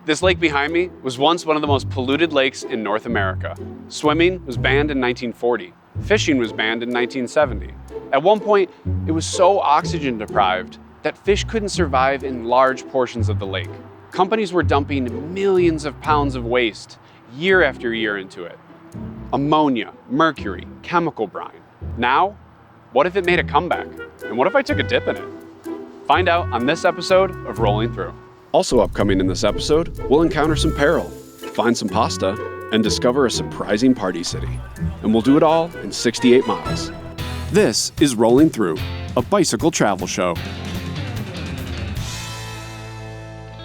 This lake behind me was once one of the most polluted lakes in North America. Swimming was banned in 1940. Fishing was banned in 1970. At one point, it was so oxygen deprived that fish couldn't survive in large portions of the lake. Companies were dumping millions of pounds of waste year after year into it. Ammonia, mercury, chemical brine. Now, what if it made a comeback? And what if I took a dip in it? Find out on this episode of Rolling Thru. Also upcoming in this episode, we'll encounter some peril, find some pasta, and discover a surprising party city. And we'll do it all in 68 miles. This is Rolling Thru, a bicycle travel show.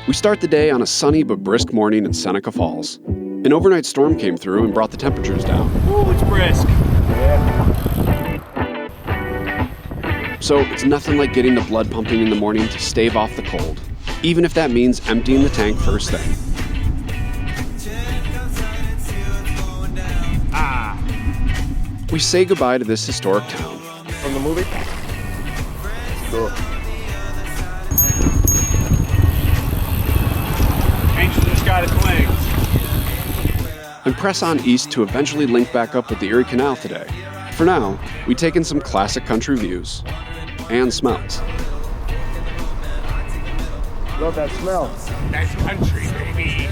We start the day on a sunny but brisk morning in Seneca Falls. An overnight storm came through and brought the temperatures down. Ooh, it's brisk. So it's nothing like getting the blood pumping in the morning to stave off the cold, even if that means emptying the tank first thing. We say goodbye to this historic town. From the movie? Cool. Angel just got its wings. And press on east to eventually link back up with the Erie Canal today. For now, we take in some classic country views and smells. Love that smell. That's country, baby.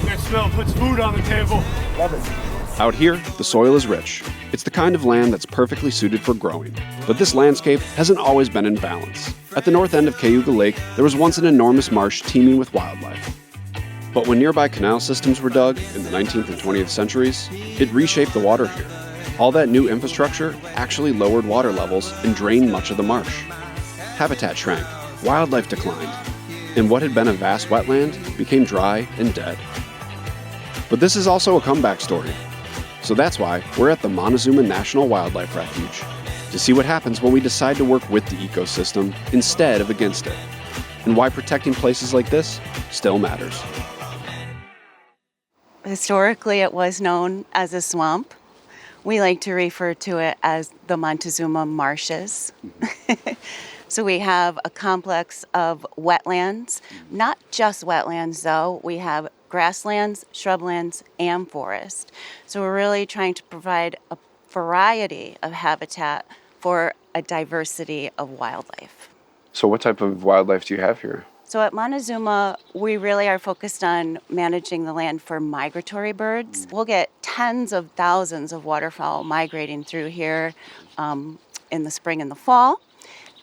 That smell puts food on the table. Love it. Out here, the soil is rich. It's the kind of land that's perfectly suited for growing. But this landscape hasn't always been in balance. At the north end of Cayuga Lake, there was once an enormous marsh teeming with wildlife. But when nearby canal systems were dug in the 19th and 20th centuries, it reshaped the water here. All that new infrastructure actually lowered water levels and drained much of the marsh. Habitat shrank, wildlife declined, and what had been a vast wetland became dry and dead. But this is also a comeback story. So that's why we're at the Montezuma National Wildlife Refuge, to see what happens when we decide to work with the ecosystem instead of against it, and why protecting places like this still matters. Historically, it was known as a swamp. We like to refer to it as the Montezuma Marshes. So we have a complex of wetlands, not just wetlands though. We have grasslands, shrublands, and forest. So we're really trying to provide a variety of habitat for a diversity of wildlife. So what type of wildlife do you have here? So at Montezuma, we really are focused on managing the land for migratory birds. We'll get tens of thousands of waterfowl migrating through here in the spring and the fall.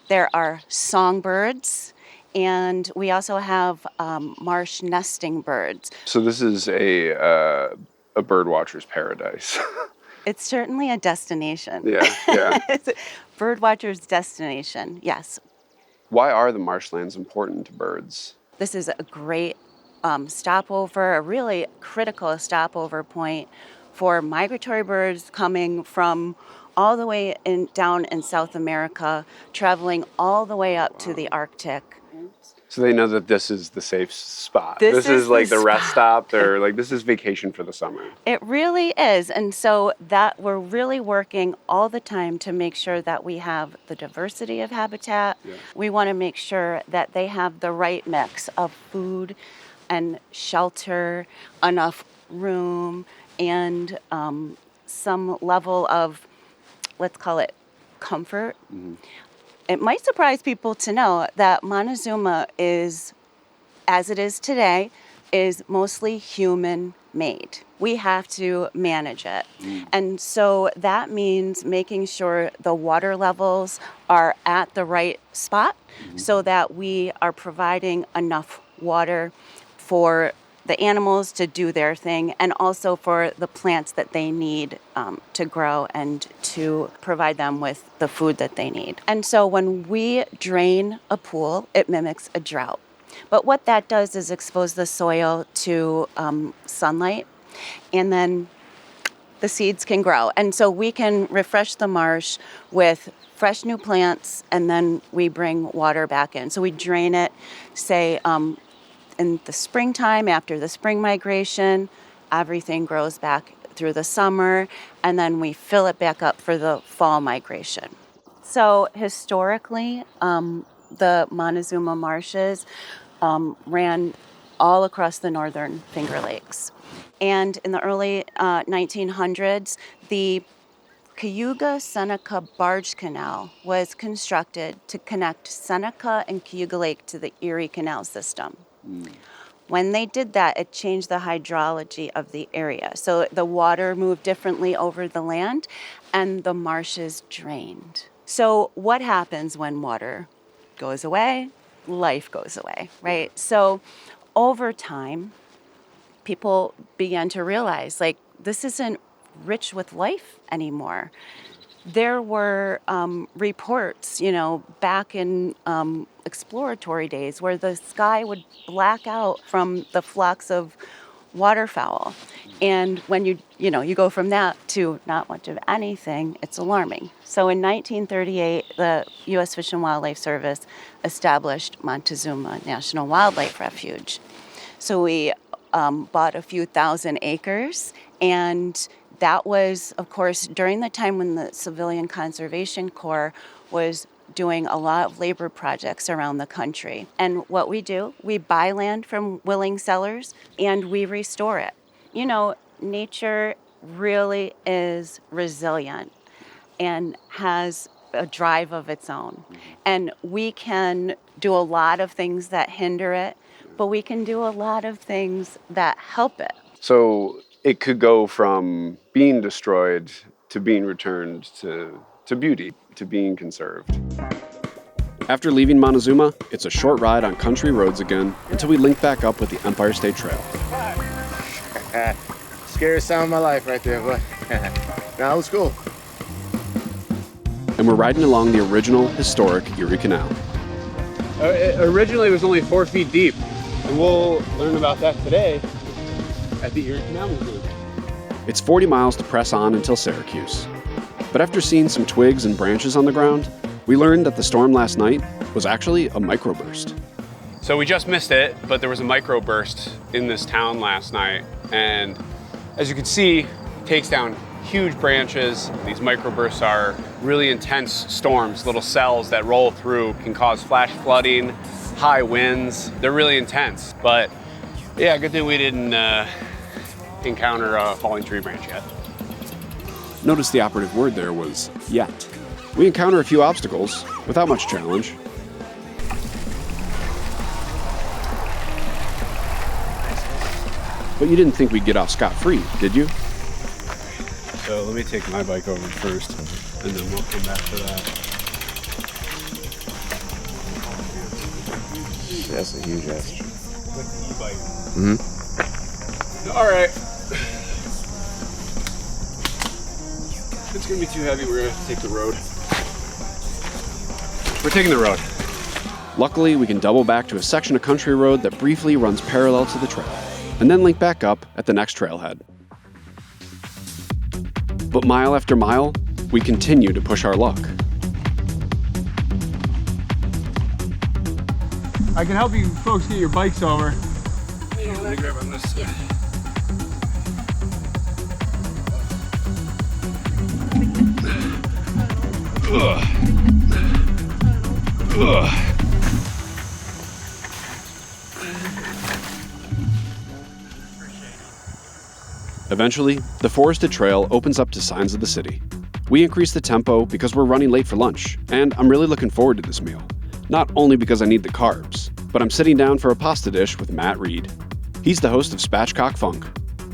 There are songbirds, and we also have marsh nesting birds. So this is a bird watcher's paradise. It's certainly a destination. Yeah. It's a bird watcher's destination, yes. Why are the marshlands important to birds? This is a great stopover, a really critical stopover point for migratory birds coming from all the way down in South America, traveling all the way up to the Arctic. So they know that this is the safe spot. This is like the rest spot. stop. They're like, this is vacation for the summer. It really is. And so that we're really working all the time to make sure that we have the diversity of habitat. Yeah. We want to make sure that they have the right mix of food and shelter, enough room, and some level of, let's call it, comfort. Mm-hmm. It might surprise people to know that Montezuma is, as it is today, is mostly human-made. We have to manage it. And so that means making sure the water levels are at the right spot so that we are providing enough water for the animals to do their thing, and also for the plants that they need to grow and to provide them with the food that they need. And so when we drain a pool, it mimics a drought. But what that does is expose the soil to sunlight, and then the seeds can grow. And so we can refresh the marsh with fresh new plants, and then we bring water back in. So we drain it, say, in the springtime, after the spring migration, everything grows back through the summer, and then we fill it back up for the fall migration. So historically, the Montezuma marshes ran all across the northern Finger Lakes. And in the early 1900s, the Cayuga Seneca Barge Canal was constructed to connect Seneca and Cayuga Lake to the Erie Canal system. When they did that, it changed the hydrology of the area. So the water moved differently over the land and the marshes drained. So what happens when water goes away? Life goes away, right? So over time, people began to realize, like, this isn't rich with life anymore. There were reports, back in exploratory days where the sky would black out from the flocks of waterfowl. And when you go from that to not much of anything, it's alarming. So in 1938, the U.S. Fish and Wildlife Service established Montezuma National Wildlife Refuge. So we bought a few thousand acres, and that was, of course, during the time when the Civilian Conservation Corps was doing a lot of labor projects around the country. And what we do, we buy land from willing sellers and we restore it. Nature really is resilient and has a drive of its own. And we can do a lot of things that hinder it, but we can do a lot of things that help it. So it could go from being destroyed to being returned to beauty, to being conserved. After leaving Montezuma, it's a short ride on country roads again until we link back up with the Empire State Trail. Scariest sound of my life right there, but now it's cool. And we're riding along the original historic Erie Canal. Originally it was only 4 feet deep, and we'll learn about that today at the Erie Canal Museum. It's 40 miles to press on until Syracuse. But after seeing some twigs and branches on the ground, we learned that the storm last night was actually a microburst. So we just missed it, but there was a microburst in this town last night. And as you can see, it takes down huge branches. These microbursts are really intense storms. Little cells that roll through can cause flash flooding, high winds. They're really intense. But yeah, good thing we didn't encounter a falling tree branch yet. Notice the operative word there was yet. We encounter a few obstacles without much challenge. But you didn't think we'd get off scot-free, did you? So let me take my bike over first, and then we'll come back to that. That's a huge ass. With the e-bike. Mm-hmm. All right. It's gonna be too heavy. We're gonna have to take the road. We're taking the road. Luckily, we can double back to a section of country road that briefly runs parallel to the trail, and then link back up at the next trailhead. But mile after mile, we continue to push our luck. I can help you folks get your bikes over. Hey, let me grab on this. Ugh. Eventually, the forested trail opens up to signs of the city. We increase the tempo because we're running late for lunch, and I'm really looking forward to this meal. Not only because I need the carbs, but I'm sitting down for a pasta dish with Matt Reed. He's the host of Spatchcock Funk,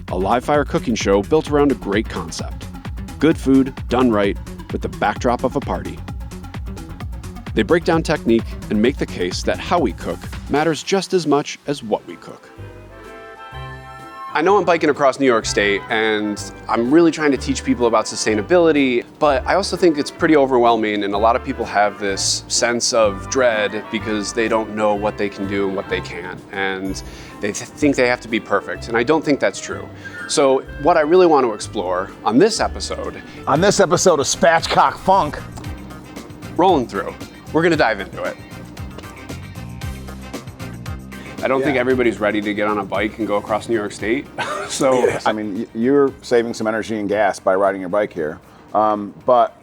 a live-fire cooking show built around a great concept. Good food, done right, with the backdrop of a party. They break down technique and make the case that how we cook matters just as much as what we cook. I know I'm biking across New York State, and I'm really trying to teach people about sustainability, but I also think it's pretty overwhelming, and a lot of people have this sense of dread because they don't know what they can do and what they can't, and they think they have to be perfect, and I don't think that's true. So what I really want to explore on this episode of Spatchcock Funk, Rolling Thru, we're gonna dive into it. I don't think everybody's ready to get on a bike and go across New York State. So I mean, you're saving some energy and gas by riding your bike here. But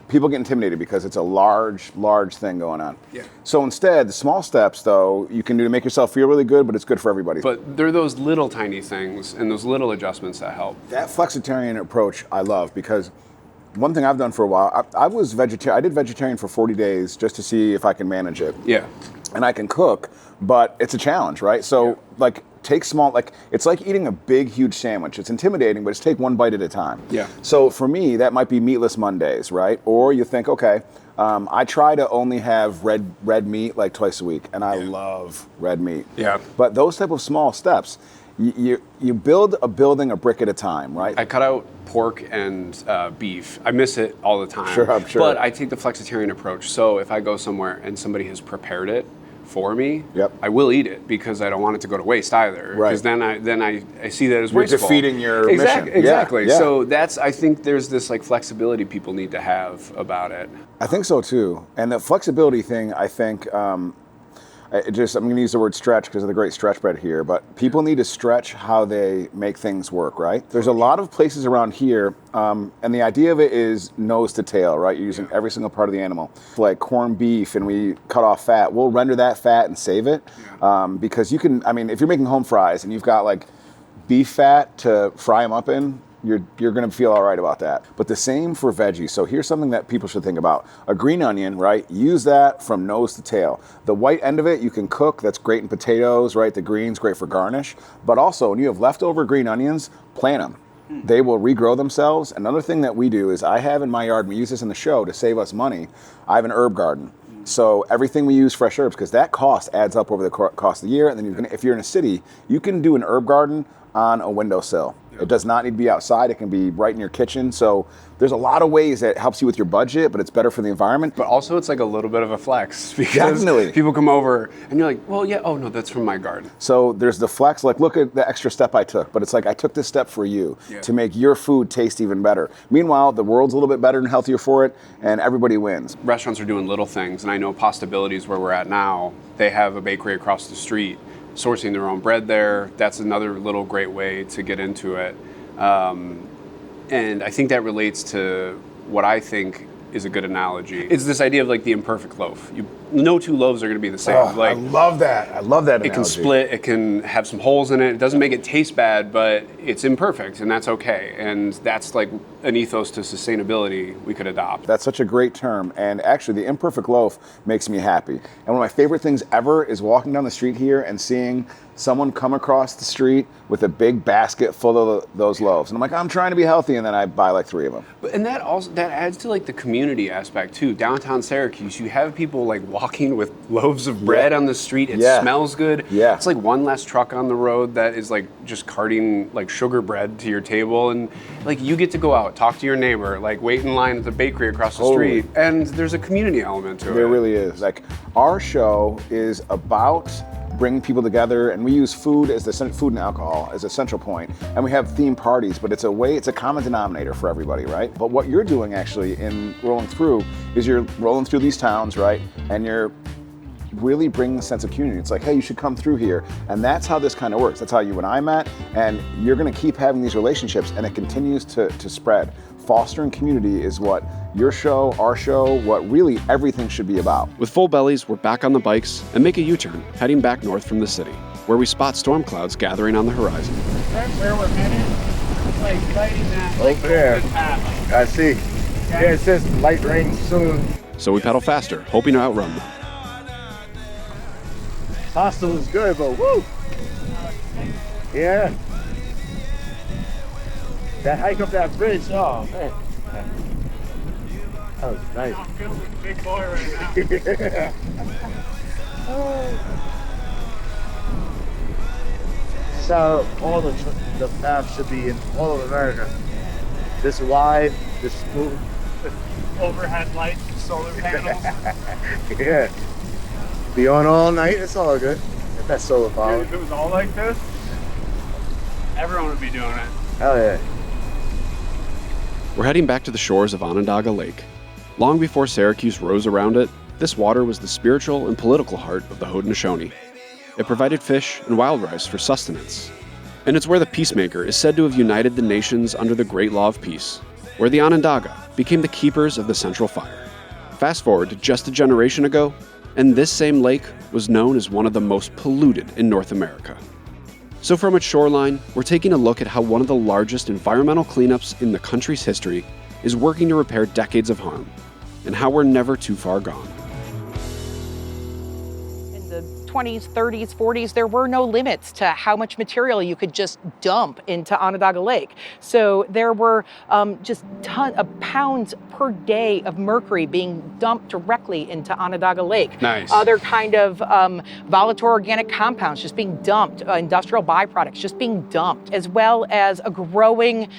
people get intimidated because it's a large thing going on. Yeah. So instead, the small steps, though, you can do to make yourself feel really good, but it's good for everybody. But they're those little tiny things and those little adjustments that help. That flexitarian approach I love, because one thing I've done for a while, I was vegetarian. I did vegetarian for 40 days just to see if I can manage it. Yeah. And I can cook, but it's a challenge, right? So like take small, like it's like eating a big, huge sandwich. It's intimidating, but it's take one bite at a time. Yeah. So for me, that might be meatless Mondays, right? Or you think, okay, I try to only have red meat like twice a week, and I love red meat. Yeah. But those type of small steps, you build a building a brick at a time, right? I cut out pork and beef. I miss it all the time. Sure, I'm sure. But I take the flexitarian approach. So if I go somewhere and somebody has prepared it for me, I will eat it because I don't want it to go to waste either. Right. Because then I see that as You're wasteful. defeating your mission. Exactly. Yeah. So I think there's this like flexibility people need to have about it. I think so too. And the flexibility thing, I think, I'm going to use the word stretch because of the great stretch bread here, but people need to stretch how they make things work, right? There's a lot of places around here, and the idea of it is nose to tail, right? You're using every single part of the animal. Like corned beef, and we cut off fat. We'll render that fat and save it, because you can, I mean, if you're making home fries and you've got like beef fat to fry them up in, you're going to feel all right about that. But the same for veggies. So here's something that people should think about. A green onion, right? Use that from nose to tail. The white end of it you can cook. That's great in potatoes, right? The green's great for garnish. But also, when you have leftover green onions, plant them. They will regrow themselves. Another thing that we do is I have in my yard, and we use this in the show to save us money, I have an herb garden. So everything we use fresh herbs, because that cost adds up over the cost of the year. And then if you're in a city, you can do an herb garden on a windowsill. It does not need to be outside. It can be right in your kitchen. So there's a lot of ways that helps you with your budget, but it's better for the environment. But also it's like a little bit of a flex because people come over and you're like, well, yeah, oh no, that's from my garden. So there's the flex, like look at the extra step I took, but it's like I took this step for you to make your food taste even better. Meanwhile, the world's a little bit better and healthier for it, and everybody wins. Restaurants are doing little things, and I know Postabilities, where we're at now, they have a bakery across the street sourcing their own bread there. That's another little great way to get into it. And I think that relates to what I think is a good analogy. It's this idea of like the imperfect loaf. No two loaves are going to be the same. Oh, like, I love that. I love that analogy. It can split. It can have some holes in it. It doesn't make it taste bad, but it's imperfect, and that's okay. And that's like an ethos to sustainability we could adopt. That's such a great term. And actually, the imperfect loaf makes me happy. And one of my favorite things ever is walking down the street here and seeing someone come across the street with a big basket full of those loaves. And I'm like, I'm trying to be healthy, and then I buy like 3 of them. And that adds to like the community aspect too. Downtown Syracuse, you have people like walking with loaves of bread on the street. It smells good. Yeah. It's like one less truck on the road that is like just carting like sugar bread to your table, and like you get to go out, talk to your neighbor, like wait in line at the bakery across the street, and there's a community element to it. There really is. Like our show is about bring people together, and we use food as food and alcohol as a central point, and we have theme parties, but it's a common denominator for everybody, right? But what you're doing actually in Rolling Thru is you're rolling through these towns, right? And you're really bringing a sense of community. It's like, hey, you should come through here. And that's how this kind of works. That's how you and I met, and you're gonna keep having these relationships, and it continues to spread. Fostering community is what your show, our show, what really everything should be about. With full bellies, we're back on the bikes and make a U-turn, heading back north from the city, where we spot storm clouds gathering on the horizon. That's where we're headed. Like right in that. Over there. I see. Yeah, it says light rain soon. So we pedal faster, hoping to outrun them. Hostel is good, but woo! Yeah. That hike up that bridge, oh man. That was nice. I'm feeling like a big boy right now. Yeah. So all the paths should be in all of America. This wide, this smooth. Overhead lights, solar panels. Yeah. Be on all night, it's all good. If that's solar power. Dude, if it was all like this, everyone would be doing it. Hell yeah. We're heading back to the shores of Onondaga Lake. Long before Syracuse rose around it, this water was the spiritual and political heart of the Haudenosaunee. It provided fish and wild rice for sustenance. And it's where the peacemaker is said to have united the nations under the Great Law of Peace. where the Onondaga became the keepers of the central fire. Fast forward to just a generation ago, and this same lake was known as one of the most polluted in North America. So from its shoreline, we're taking a look at how one of the largest environmental cleanups in the country's history is working to repair decades of harm, and how we're never too far gone. In the 20s, 30s, 40s, there were no limits to how much material you could just dump into Onondaga Lake. So there were just tons of pounds per day of mercury being dumped directly into Onondaga Lake. Nice. Other kind of volatile organic compounds just being dumped, industrial byproducts just being dumped, as well as a growing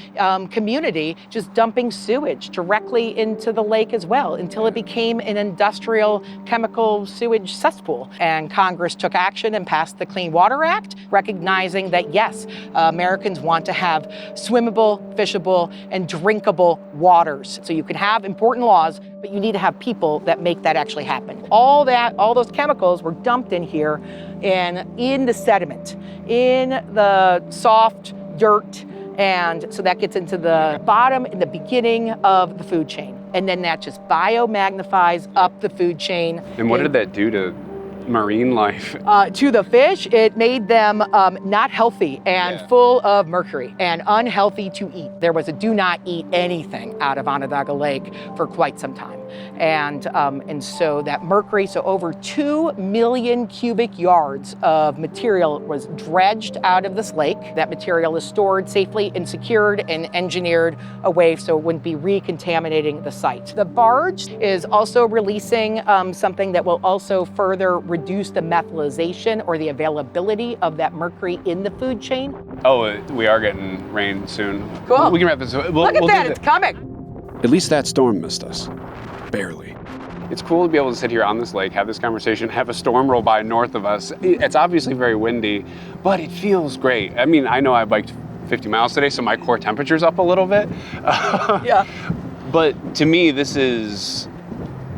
community just dumping sewage directly into the lake as well, until it became an industrial chemical sewage cesspool. And Congress took action and passed the Clean Water Act, recognizing that yes, Americans want to have swimmable, fishable, and drinkable waters. So you can have important laws, but you need to have people that make that actually happen. All those chemicals were dumped in here and in the sediment, in the soft dirt, and so that gets into the bottom and the beginning of the food chain. And then that just biomagnifies up the food chain. And what did that do to marine life? To the fish, it made them not healthy and full of mercury and unhealthy to eat. There was a do not eat anything out of Onondaga Lake for quite some time. And so that mercury, so over 2 million cubic yards of material was dredged out of this lake. That material is stored safely and secured and engineered away so it wouldn't be recontaminating the site. The barge is also releasing something that will also further reduce the methylization or the availability of that mercury in the food chain. Oh, we are getting rain soon. Cool. We can wrap this. Look at that, it's coming. At least that storm missed us. Barely. It's cool to be able to sit here on this lake, have this conversation, have a storm roll by north of us. It's obviously very windy, but it feels great. I mean, I know I biked 50 miles today, so my core temperature's up a little bit. Yeah. But to me, this is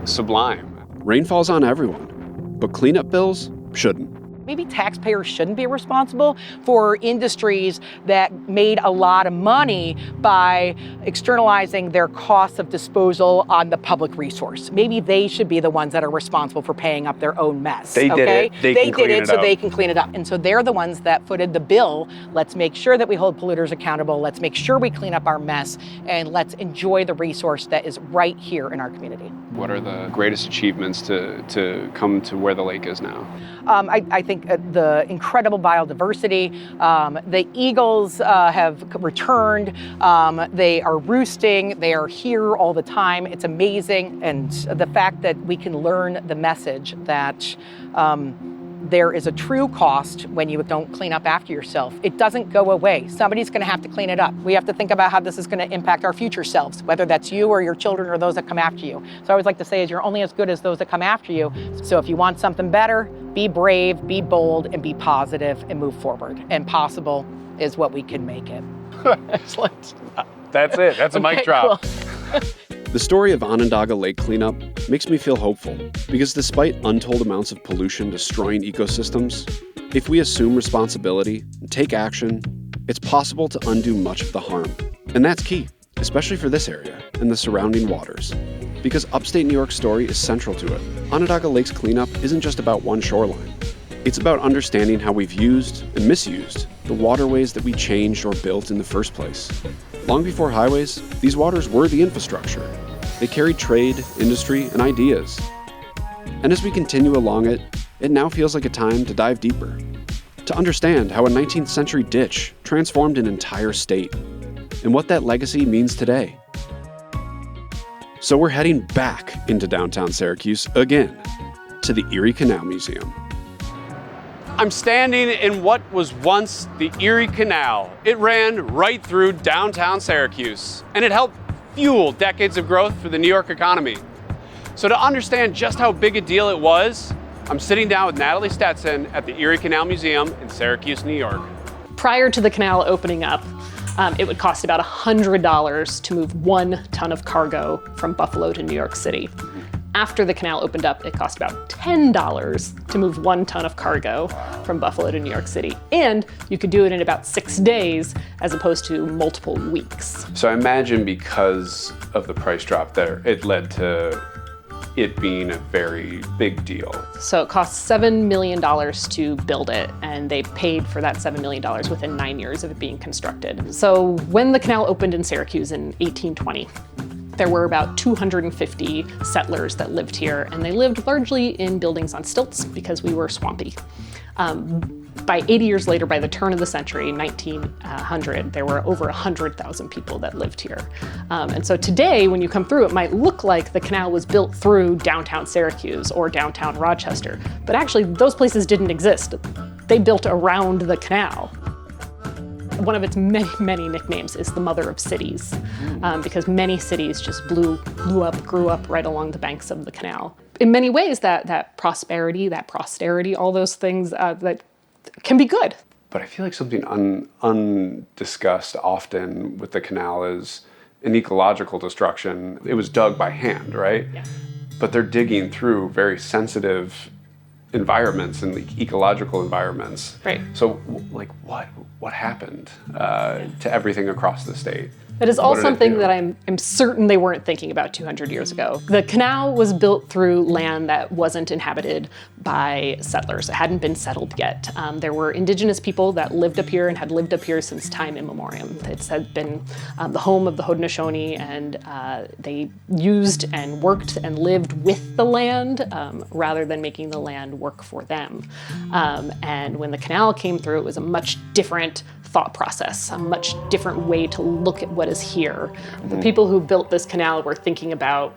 sublime. Rain falls on everyone, but cleanup bills shouldn't. Maybe taxpayers shouldn't be responsible for industries that made a lot of money by externalizing their costs of disposal on the public resource. Maybe they should be the ones that are responsible for paying up their own mess. They did it. They did it so they can clean it up. And so they're the ones that footed the bill. Let's make sure that we hold polluters accountable. Let's make sure we clean up our mess, and let's enjoy the resource that is right here in our community. What are the greatest achievements to come to where the lake is now? I think the incredible biodiversity. The eagles have returned. They are roosting. They are here all the time. It's amazing. And the fact that we can learn the message that there is a true cost when you don't clean up after yourself. It doesn't go away. Somebody's going to have to clean it up. We have to think about how this is going to impact our future selves, whether that's you or your children or those that come after you. So I always like to say is you're only as good as those that come after you. So if you want something better, be brave, be bold, and be positive and move forward. And possible is what we can make it. Excellent. That's it. That's a mic drop. Cool. The story of Onondaga Lake cleanup makes me feel hopeful, because despite untold amounts of pollution destroying ecosystems, if we assume responsibility and take action, it's possible to undo much of the harm. And that's key, especially for this area and the surrounding waters, because upstate New York's story is central to it. Onondaga Lake's cleanup isn't just about one shoreline. It's about understanding how we've used and misused the waterways that we changed or built in the first place. Long before highways, these waters were the infrastructure. They carried trade, industry, and ideas. And as we continue along it, it now feels like a time to dive deeper, to understand how a 19th century ditch transformed an entire state, and what that legacy means today. So we're heading back into downtown Syracuse again, to the Erie Canal Museum. I'm standing in what was once the Erie Canal. It ran right through downtown Syracuse, and it helped fuel decades of growth for the New York economy. So to understand just how big a deal it was, I'm sitting down with Natalie Stetson at the Erie Canal Museum in Syracuse, New York. Prior to the canal opening up, it would cost about $100 to move 1 ton of cargo from Buffalo to New York City. After the canal opened up, it cost about $10 to move 1 ton of cargo from Buffalo to New York City. And you could do it in about 6 days as opposed to multiple weeks. So I imagine because of the price drop there, it led to it being a very big deal. So it cost $7 million to build it, and they paid for that $7 million within 9 years of it being constructed. So when the canal opened in Syracuse in 1820, there were about 250 settlers that lived here, and they lived largely in buildings on stilts because we were swampy. By 80 years later, by the turn of the century, 1900, there were over 100,000 people that lived here. And so today, when you come through, it might look like the canal was built through downtown Syracuse or downtown Rochester, but actually those places didn't exist. They built around the canal. One of its many, many nicknames is the Mother of Cities, because many cities just blew up, grew up right along the banks of the canal. In many ways, that prosperity, that posterity, all those things that can be good. But I feel like something undiscussed often with the canal is an ecological destruction. It was dug by hand, right? Yeah. But they're digging through very sensitive environments and ecological environments. Right. So, like, what happened to everything across the state? That is all something that I'm certain they weren't thinking about 200 years ago. The canal was built through land that wasn't inhabited by settlers. It hadn't been settled yet. There were indigenous people that lived up here and had lived up here since time immemorial. It's had been the home of the Haudenosaunee, and they used and worked and lived with the land rather than making the land work for them. And when the canal came through, it was a much different thought process, a much different way to look at what is here. The people who built this canal were thinking about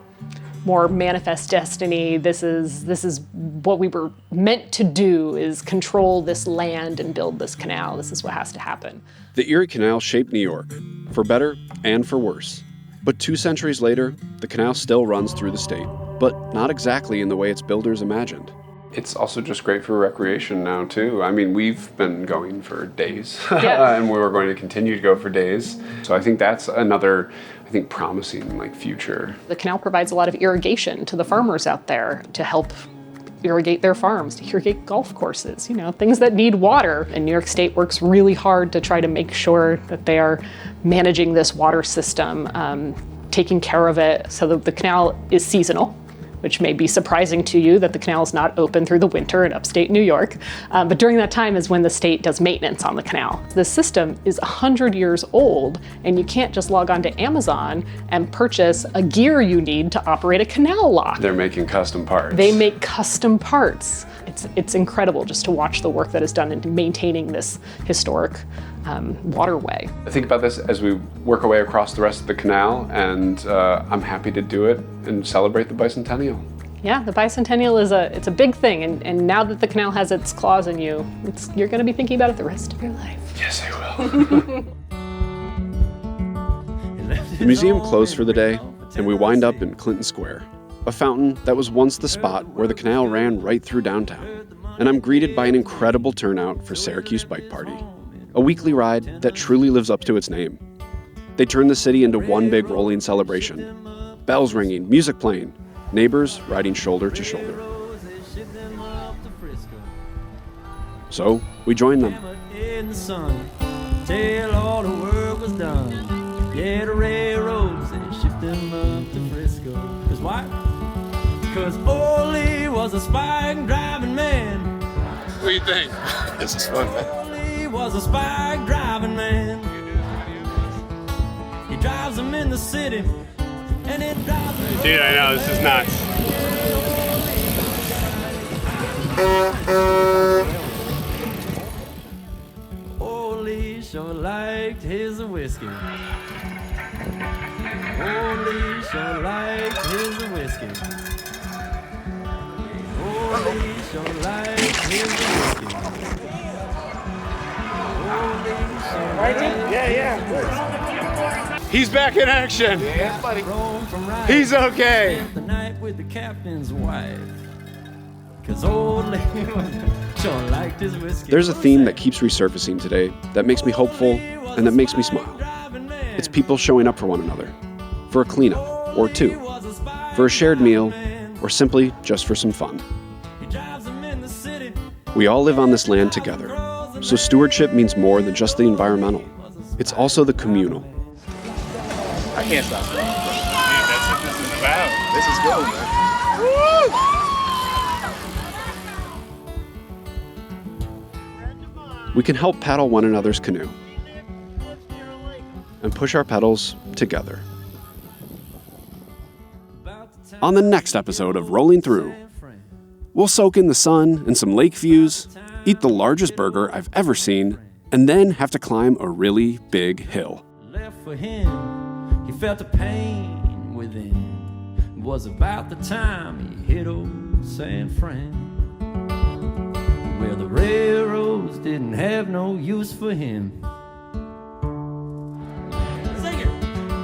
more manifest destiny. This is what we were meant to do, is control this land and build this canal. This is what has to happen. The Erie Canal shaped New York, for better and for worse. But 2 centuries later, the canal still runs through the state, but not exactly in the way its builders imagined. It's also just great for recreation now, too. I mean, we've been going for days, Yeah. and we were going to continue to go for days. So I think that's another, promising, future. The canal provides a lot of irrigation to the farmers out there to help irrigate their farms, to irrigate golf courses, things that need water. And New York State works really hard to try to make sure that they are managing this water system, taking care of it, so that the canal is seasonal, which may be surprising to you that the canal is not open through the winter in upstate New York. But during that time is when the state does maintenance on the canal. The system is 100 years old, and you can't just log on to Amazon and purchase a gear you need to operate a canal lock. They're making custom parts. They make custom parts. It's incredible just to watch the work that is done in maintaining this historic waterway. I think about this as we work our way across the rest of the canal, and I'm happy to do it and celebrate the bicentennial. Yeah, the bicentennial it's a big thing, and now that the canal has its claws in you, you're going to be thinking about it the rest of your life. Yes, I will. The museum closed for the day, and we wind up in Clinton Square, a fountain that was once the spot where the canal ran right through downtown. And I'm greeted by an incredible turnout for Syracuse Bike Party, a weekly ride that truly lives up to its name. They turn the city into one big rolling celebration. Bells ringing, music playing, neighbors riding shoulder to shoulder. So we join them. In the sun, till all the work was done. Yeah, the railroads, they shipped them up to Frisco. 'Cause why? 'Cause Ole was a spike driving man. What do you think? This is fun, man. Ole was a spike driving man. He drives them in the city, and it drives them. Dude, I know, this is nuts. Ole sure liked his whiskey. Ole sure liked his whiskey. Ole sure liked his whiskey. Ole sure liked Yeah. He's back in action. Yeah, buddy. He's okay. the night with the captain's wife. 'Cause Ole sure liked his whiskey. There's a theme that keeps resurfacing today that makes me hopeful and that makes me smile. It's people showing up for one another, for a cleanup or two, for a shared meal, or simply just for some fun. We all live on this land together, so stewardship means more than just the environmental. It's also the communal. I can't stop swimming. Dude, that's what this is about. This is good, man. We can help paddle one another's canoe and push our pedals together. On the next episode of Rolling Thru, we'll soak in the sun and some lake views, eat the largest burger I've ever seen, and then have to climb a really big hill. Left for him, he felt the pain within. It was about the time he hit old San Fran, where the railroads didn't have no use for him. Sing it!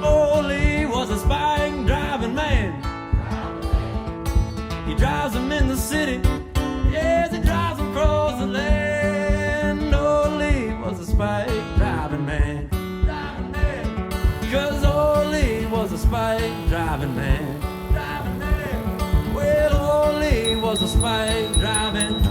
Ole was a spike driving man. He drives them in the city, yes, he drives them across the land. Ole was a spike driving man. Cause Ole was a spike driving man. Well, Ole was a spike driving